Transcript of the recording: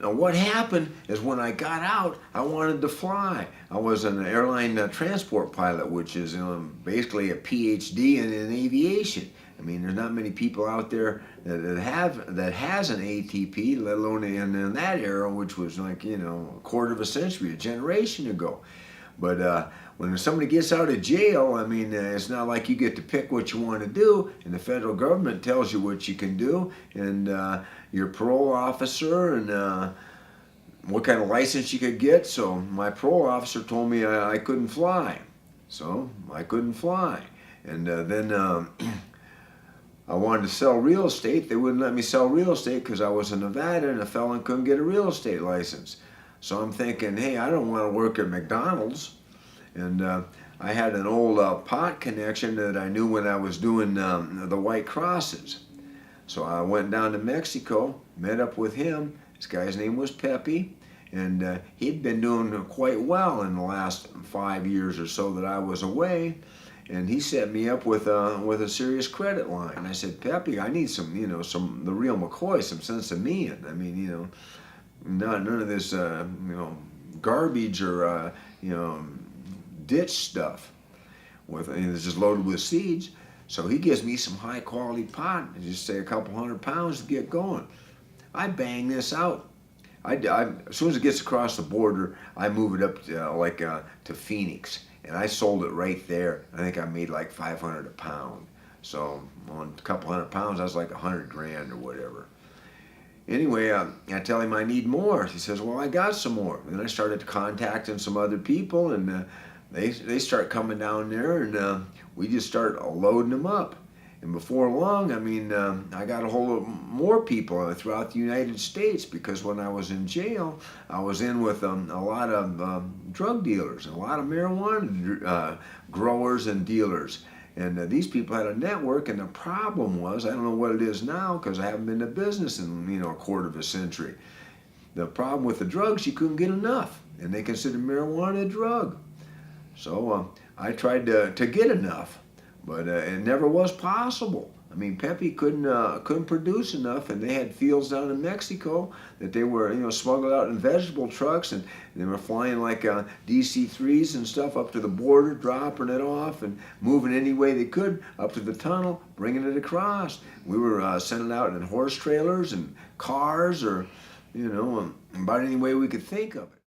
Now what happened is when I got out, I wanted to fly. I was an airline transport pilot, which is basically a PhD in aviation. I mean, there's not many people out there that has an ATP, let alone in that era, which was like, a quarter of a century, a generation ago. But when somebody gets out of jail, I mean, it's not like you get to pick what you want to do, and the federal government tells you what you can do, and your parole officer and what kind of license you could get. So my parole officer told me I couldn't fly, so I couldn't fly. And then I wanted to sell real estate. They wouldn't let me sell real estate because I was in Nevada and a felon couldn't get a real estate license. So I'm thinking, hey, I don't want to work at McDonald's. And I had an old pot connection that I knew when I was doing the White Crosses. So I went down to Mexico, met up with him. This guy's name was Pepe, and he'd been doing quite well in the last 5 years or so that I was away. And he set me up with a serious credit line. And I said, Pepe, I need some, the real McCoy, some sense of me. I mean, none of this, garbage or, ditch stuff. It's just loaded with seeds. So he gives me some high quality pot, just say a couple 100 pounds to get going. I bang this out. As soon as it gets across the border, I move it up to Phoenix. And I sold it right there. I think I made like 500 a pound. So on a couple 100 pounds, I was like 100 grand or whatever. Anyway, I tell him I need more. He says, well, I got some more. And I started contacting some other people, and they start coming down there, and we just start loading them up. And before long, I mean, I got a hold of more people throughout the United States, because when I was in jail, I was in with a lot of drug dealers, a lot of marijuana growers and dealers. And these people had a network, and the problem was, I don't know what it is now, because I haven't been to business in a quarter of a century. The problem with the drugs, you couldn't get enough, and they considered marijuana a drug. So I tried to get enough. But it never was possible. I mean, Pepe couldn't produce enough, and they had fields down in Mexico that they were smuggled out in vegetable trucks, and they were flying like DC-3s and stuff up to the border, dropping it off and moving any way they could up to the tunnel, bringing it across. We were sending out in horse trailers and cars, or about any way we could think of it.